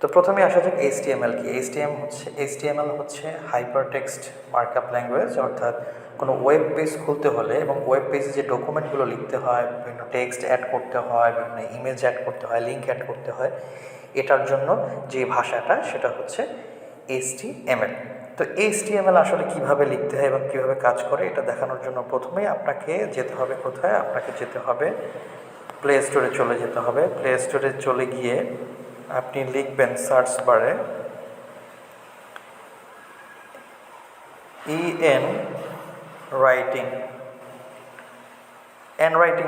তো প্রথমে আসা যাক HTML কি। HTML হচ্ছে হাইপারটেক্সট মার্কআপ ল্যাঙ্গুয়েজ, অর্থাৎ কোনো ওয়েব পেজ খুলতে হলে এবং ওয়েব পেজে যে ডকুমেন্টগুলো লিখতে হয়, বিভিন্ন টেক্সট অ্যাড করতে হয়, বিভিন্ন ইমেজ অ্যাড করতে হয়, লিঙ্ক অ্যাড করতে হয়, এটার জন্য যে ভাষাটা সেটা হচ্ছে HTML। তো HTML আসলে কিভাবে লিখতে হয় এবং কীভাবে কাজ করে এটা দেখানোর জন্য প্রথমেই আপনাকে যেতে হবে কোথায়, আপনাকে যেতে হবে প্লে স্টোরে চলে যেতে হবে। প্লে স্টোরে চলে গিয়ে আপনি লিখবেন সার্চ বারে EN রাইটিং, রাইটিং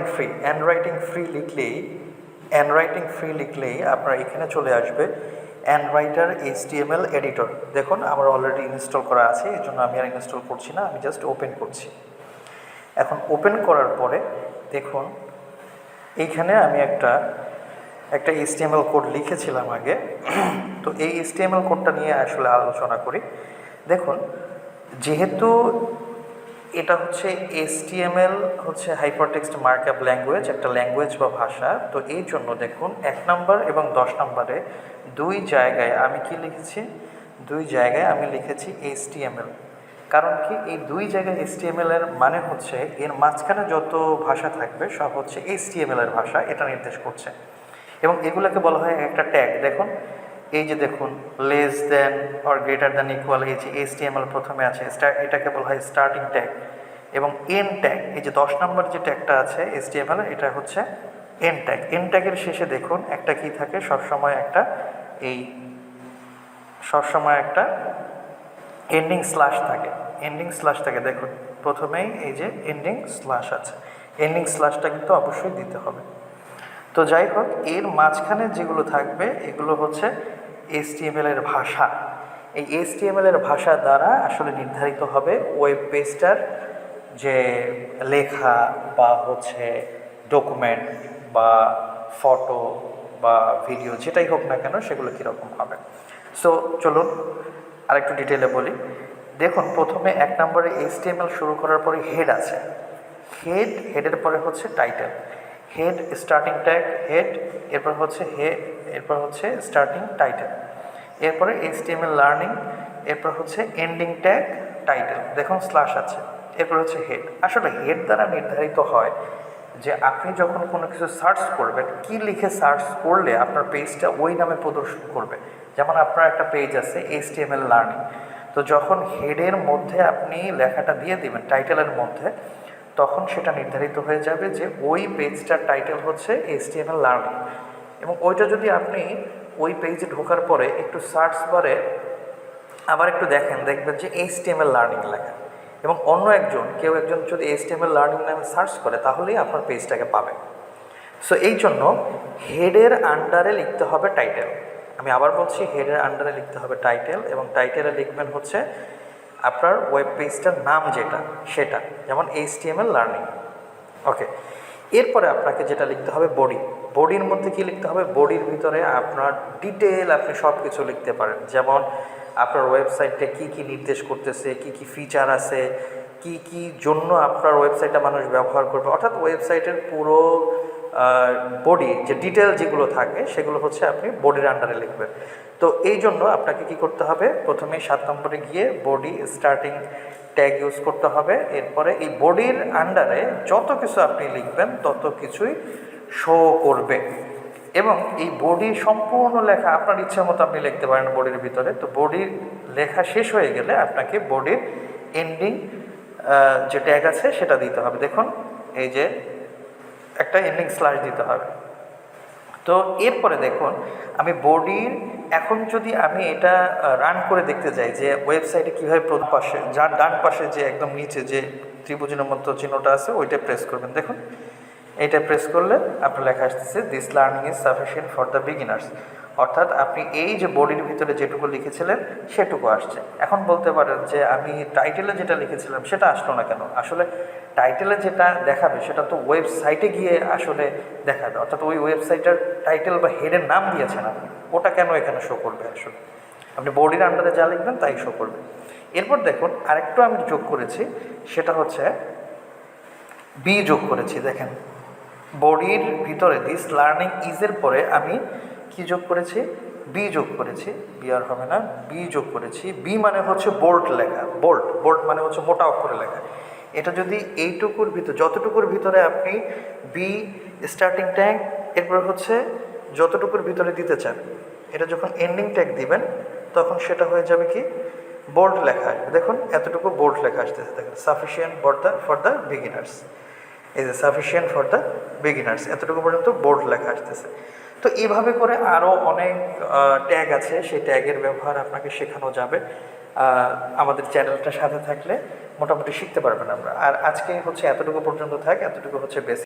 ফ্রি লিখলেই আপনার এখানে চলে আসবে রাইটার HTML এডিটর। দেখুন আমার অলরেডি ইনস্টল করা আছে, এই জন্য আমি আর ইনস্টল করছি না, আমি জাস্ট ওপেন করছি। এখন ওপেন করার পরে দেখুন এইখানে আমি একটা HTML কোড লিখেছিলাম আগে। তো এই HTML কোডটা নিয়ে আসলে আলোচনা করি। দেখুন যেহেতু এটা হচ্ছে HTML হচ্ছে হাইপারটেক্সট মার্কআপ ল্যাঙ্গুয়েজ, একটা ল্যাঙ্গুয়েজ বা ভাষা। তো এই জন্য দেখুন 1 নম্বর এবং 10 নম্বরে দুই জায়গায় আমি কি লিখেছি, আমি লিখেছি HTML। কারণ কি এই দুই জায়গায় HTML এর মানে হচ্ছে এর মাঝখানে যত ভাষা থাকবে সব হচ্ছে HTML এর ভাষা, এটা নির্দেশ করছে। এবং এগুলোকে বলা হয় একটা ট্যাগ। দেখুন এই যে দেখুন less than or greater than equal, এই যে HTML প্রথমে আছে, এটাকে বলা হয় স্টার্টিং ট্যাগ। এবং এন ট্যাগ, এই যে 10 নম্বর যে ট্যাগটা আছে HTML এটা হচ্ছে এন ট্যাগ। এন ট্যাগের শেষে দেখুন একটা কি থাকে, সবসময় একটা এন্ডিং স্ল্যাশ থাকে। দেখুন প্রথমেই এই যে এন্ডিং স্ল্যাশ আছে, এন্ডিং স্ল্যাশটা কিন্তু অবশ্যই দিতে হবে। তো যাই হোক, এর মাঝখানে যেগুলো থাকবে এগুলো হচ্ছে HTML এর ভাষা। এই HTML এর ভাষা দ্বারা আসলে নির্ধারিত হবে ওয়েব পেজটার যে লেখা বা হচ্ছে ডকুমেন্ট বা ফটো বা ভিডিও যেটাই হোক না কেন সেগুলো কীরকম হবে। সো চলুন আরেকটু ডিটেলে বলি। দেখুন প্রথমে 1 নম্বরে HTML শুরু করার পরে হেড আছে, হেডের পরে হচ্ছে title, head starting tag head, এরপর হচ্ছে স্টার্টিং টাইটেল, এরপরে HTML লার্নিং, এরপর হচ্ছে এন্ডিং ট্যাগ টাইটেল, দেখুন স্ল্যাশ আছে, এরপর হচ্ছে হেড। আসলে হেড দ্বারা নির্ধারিত হয় যে আপনি যখন কোনো কিছু সার্চ করবেন, কি লিখে সার্চ করলে আপনার পেজটা ওই নামে প্রদর্শন করবে। যেমন আপনার একটা পেজ আছে HTML লার্নিং, তো যখন হেডের মধ্যে আপনি লেখাটা দিয়ে দিবেন টাইটেলের মধ্যে, তখন সেটা নির্ধারিত হয়ে যাবে যে ওই পেজটার টাইটেল হচ্ছে HTML লার্নিং। এবং ওইটা যদি আপনি ওই পেজে ঢোকার পরে একটু সার্চ বারে আবার একটু দেখবেন যে HTML লার্নিং লেখা, এবং কেউ একজন যদি HTML লার্নিং নামে সার্চ করে তাহলেই আপনার পেজটাকে পাবে। সো এই জন্য হেডের আন্ডারে লিখতে হবে টাইটেল। আমি আবার বলছি, হেডের আন্ডারে লিখতে হবে টাইটেল, এবং টাইটেলে লিখবেন হচ্ছে আপনার ওয়েব পেজটার নাম সেটা, যেমন HTML লার্নিং। ওকে, এরপরে আপনাকে যেটা লিখতে হবে বডির মধ্যে কি লিখতে হবে, বডির ভিতরে আপনার ডিটেল আপনি সব কিছু লিখতে পারেন। যেমন আপনার ওয়েবসাইটে কি কি নির্দেশ করতেছে, কি কি ফিচার আছে, কি কি জন্য আপনার ওয়েবসাইটটা মানুষ ব্যবহার করবে, অর্থাৎ ওয়েবসাইটের পুরো বডি যে ডিটেল যেগুলো থাকে সেগুলো হচ্ছে আপনি বডির আন্ডারে লিখবেন। তো এই জন্য আপনাকে কি করতে হবে, প্রথমে 7 নম্বরে গিয়ে বডি স্টার্টিং ট্যাগ ইউজ করতে হবে। এরপরে এই বডির আন্ডারে যত কিছু আপনি লিখবেন তত কিছুই শো করবে, এবং এই বডি সম্পূর্ণ লেখা আপনার ইচ্ছা মতো আপনি লিখতে পারেন বডির ভিতরে। তো বডির লেখা শেষ হয়ে গেলে আপনাকে বডির এন্ডিং যে ট্যাগ আছে সেটা দিতে হবে। দেখুন এই যে একটা এন্ডিং স্ল্যাশ দিতে হবে। তো এরপরে দেখুন আমি বডির, এখন যদি আমি এটা রান করে দেখতে যাই যে ওয়েবসাইটে কীভাবে পাশে ডান পাশে যে একদম নিচে যে ত্রিভুজের মতো চিহ্নটা আছে ওইটা প্রেস করবেন। দেখুন এইটা প্রেস করলে আপনার লেখা আসতেছে this learning is sufficient for the beginners, অর্থাৎ আপনি এই যে বডির ভিতরে যেটুকু লিখেছিলেন সেটুকু আসছে। এখন বলতে পারেন যে আমি টাইটেলে যেটা লিখেছিলাম সেটা আসলো না কেন। আসলে টাইটেলে যেটা দেখাবে সেটা তো ওয়েবসাইটে গিয়ে আসলে দেখাবে, অর্থাৎ ওই ওয়েবসাইটের টাইটেল বা হেডের নাম দিয়েছেন আপনি, ওটা কেন এখানে শো করবে। আসলে আপনি বডির আন্ডারে যা লিখবেন তাই শো করবে। এরপর দেখুন আরেকটু আমি যোগ করেছি, সেটা হচ্ছে বি যোগ করেছি। দেখেন বডির ভিতরে দিস লার্নিং ইজের পরে আমি কি যোগ করেছি, বি যোগ করেছি, বি আর হবে না, বি যোগ করেছি। বি মানে হচ্ছে বোল্ড লেখা, বোল্ড, বোল্ড মানে হচ্ছে মোটা অক্ষরে লেখা। এটা যদি এইটুকুর ভিতর, যতটুকুর ভিতরে আপনি বি স্টার্টিং ট্যাগ, এরপর হচ্ছে যতটুকুর ভিতরে দিতে চান, এটা যখন এন্ডিং ট্যাগ দিবেন তখন সেটা হয়ে যাবে কি বোল্ড লেখা আসবে। দেখুন এতটুকু বোল্ড লেখা আসতেছে, দেখেন সাফিসিয়েন্ট ফর দ্য বিগিনার্স, এই যে সাফিসিয়েন্ট ফর দ্য বিগিনার্স, এতটুকু পর্যন্ত বোল্ড লেখা আসতেছে। তো এইভাবে করে আরও অনেক ট্যাগ আছে, সেই ট্যাগের ব্যবহার আপনাকে শেখানো যাবে। আমাদের চ্যানেলটার সাথে থাকলে মোটামুটি শিখতে পারবেন আমরা। আর আজকে হচ্ছে এতটুকু পর্যন্ত থাক, এতটুকু হচ্ছে বেসিক।